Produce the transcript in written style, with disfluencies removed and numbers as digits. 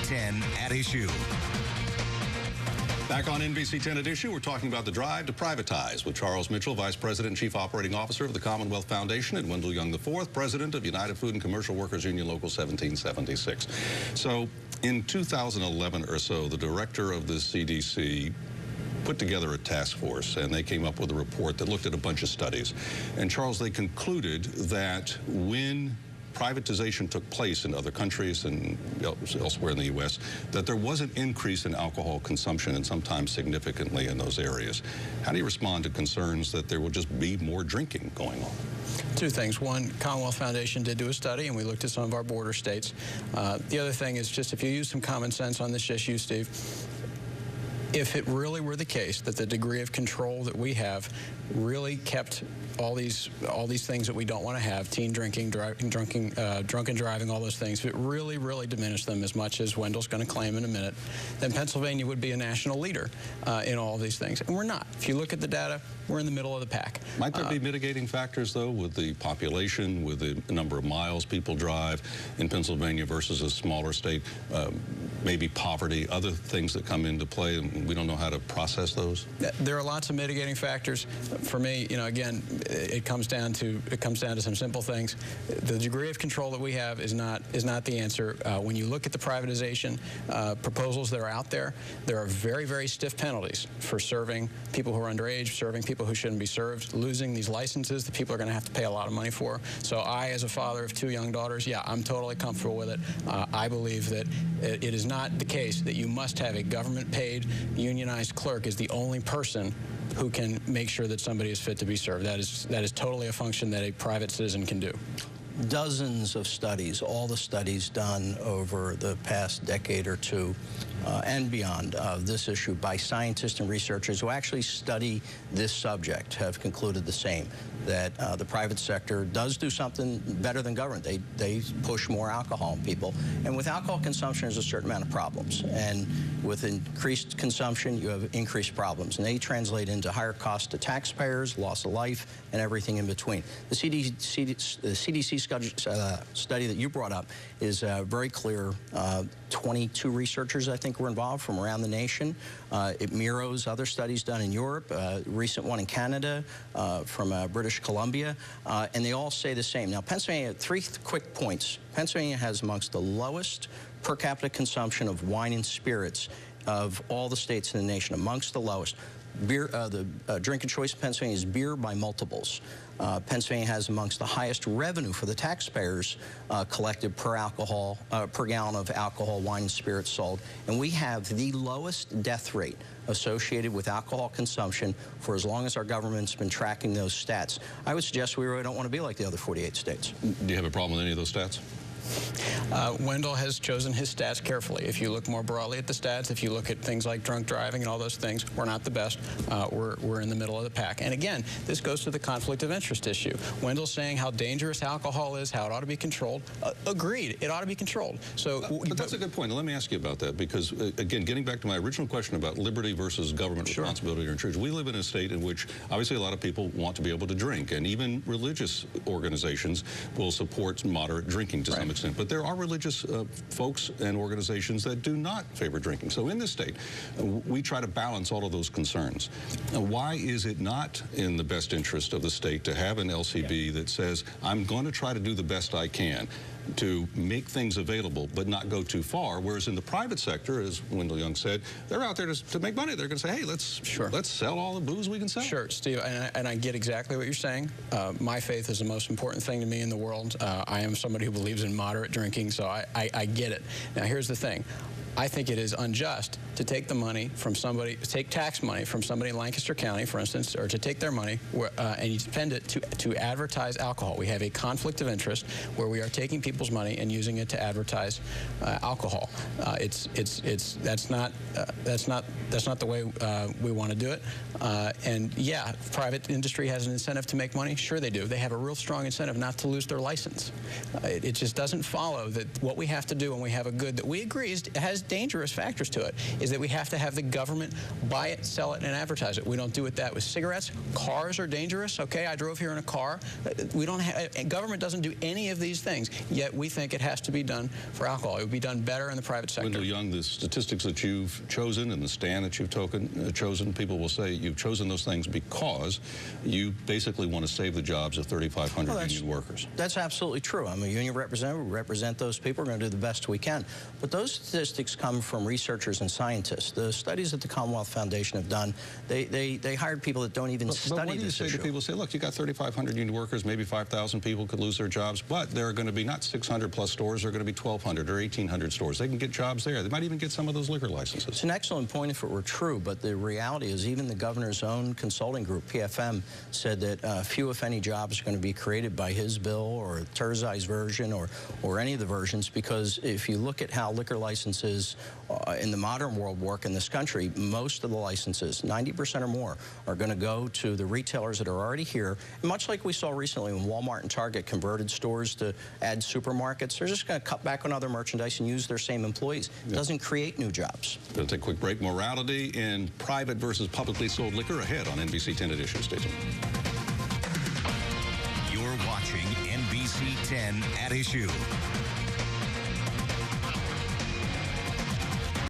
10 at Issue. Back on NBC 10 at Issue, we're talking about the drive to privatize with Charles Mitchell, Vice President and Chief Operating Officer of the Commonwealth Foundation, and Wendell IV, President of United Food and Commercial Workers Union Local 1776. So in 2011 or so, the director of the CDC put together a task force, and they came up with a report that looked at a bunch of studies. And Charles, they concluded that when privatization took place in other countries and elsewhere in the U.S., that there was an increase in alcohol consumption, and sometimes significantly in those areas. How do you respond to concerns that there will just be more drinking going on? Two things. One, Commonwealth Foundation did do a study, and we looked at some of our border states. The other thing is just if you use some common sense on this issue, Steve, if it really were the case that the degree of control that we have really kept all these things that we don't want to have, teen drinking, drunken driving, all those things, if it really, really diminished them as much as Wendell's going to claim in a minute, then Pennsylvania would be a national leader in all of these things. And we're not. If you look at the data, we're in the middle of the pack. Might there be mitigating factors, though, with the population, with the number of miles people drive in Pennsylvania versus a smaller state, maybe poverty, other things that come into play, and we don't know how to process those? There are lots of mitigating factors. For me, you know, again, it comes down to some simple things. The degree of control that we have is not the answer. When you look at the privatization proposals that are out there are very, very stiff penalties for serving people who are underage, serving people who shouldn't be served, losing these licenses that people are going to have to pay a lot of money for. So I, as a father of 2 young daughters, yeah, I'm totally comfortable with it. I believe that it is not the case that you must have a government-paid, unionized clerk as the only person who can make sure that somebody is fit to be served. That is totally a function that a private citizen can do. Dozens of studies, all the studies done over the past decade or two and beyond of this issue by scientists and researchers who actually study this subject have concluded the same, that the private sector does do something better than government. They push more alcohol on people. And with alcohol consumption, there's a certain amount of problems. And with increased consumption, you have increased problems. And they translate into higher costs to taxpayers, loss of life, and everything in between. The CDC study that you brought up is very clear. 22 researchers, I think, were involved from around the nation. It mirrors other studies done in Europe, a recent one in Canada from British Columbia, and they all say the same. Now, Pennsylvania, 3 quick points. Pennsylvania has amongst the lowest per capita consumption of wine and spirits of all the states in the nation, amongst the lowest. Beer, the drinking choice in Pennsylvania is beer by multiples. Pennsylvania has amongst the highest revenue for the taxpayers collected per gallon of alcohol, wine, and spirits sold. And we have the lowest death rate associated with alcohol consumption for as long as our government's been tracking those stats. I would suggest we really don't want to be like the other 48 states. Do you have a problem with any of those stats? Wendell has chosen his stats carefully. If you look more broadly at the stats, if you look at things like drunk driving and all those things, we're not the best. We're in the middle of the pack. And again, this goes to the conflict of interest issue. Wendell's saying how dangerous alcohol is, how it ought to be controlled. Agreed, it ought to be controlled. So, but that's a good point. Let me ask you about that, because again, getting back to my original question about liberty versus government responsibility or intrusion, we live in a state in which obviously a lot of people want to be able to drink, and even religious organizations will support moderate drinking to some extent. But there are religious folks and organizations that do not favor drinking. So in this state, we try to balance all of those concerns. Why is it not in the best interest of the state to have an LCB that says, I'm going to try to do the best I can to make things available but not go too far, whereas in the private sector, as Wendell Young said, they're out there to make money. They're going to say, hey, let's sell all the booze we can sell. Sure, Steve, and I get exactly what you're saying. My faith is the most important thing to me in the world. I am somebody who believes in moderate drinking, so I get it. Now, here's the thing. I think it is unjust to take the money from somebody, take tax money from somebody in Lancaster County, for instance, or to take their money and you spend it to advertise alcohol. We have a conflict of interest where we are taking people's money and using it to advertise alcohol. That's not the way we want to do it. And yeah, private industry has an incentive to make money. Sure, they do. They have a real strong incentive not to lose their license. It just doesn't follow that what we have to do when we have a good that we agree has dangerous factors to it, is that we have to have the government buy it, sell it, and advertise it. We don't do that with cigarettes. Cars are dangerous, okay? I drove here in a car. We don't have, government doesn't do any of these things, yet we think it has to be done for alcohol. It would be done better in the private sector. Wendell Young, the statistics that you've chosen and the stand that you've chosen, people will say you've chosen those things because you basically want to save the jobs of 3,500 union workers. That's absolutely true. I'm a union representative. We represent those people. We're going to do the best we can. But those statistics come from researchers and scientists. The studies that the Commonwealth Foundation have done, they hired people that don't even study this issue. But what do you say to people who say, look, you got 3,500 union workers, maybe 5,000 people could lose their jobs, but there are going to be not 600 plus stores, there are going to be 1,200 or 1,800 stores. They can get jobs there. They might even get some of those liquor licenses. It's an excellent point if it were true, but the reality is even the governor's own consulting group, PFM, said that few, if any, jobs are going to be created by his bill or Turzai's version or any of the versions, because if you look at how liquor licenses in the modern world work in this country, most of the licenses, 90% or more, are going to go to the retailers that are already here. And much like we saw recently when Walmart and Target converted stores to add supermarkets, they're just going to cut back on other merchandise and use their same employees. It doesn't create new jobs. We'll take a quick break. Morality in private versus publicly sold liquor ahead on NBC 10 Edition. Stay tuned. You're watching NBC 10 at Issue.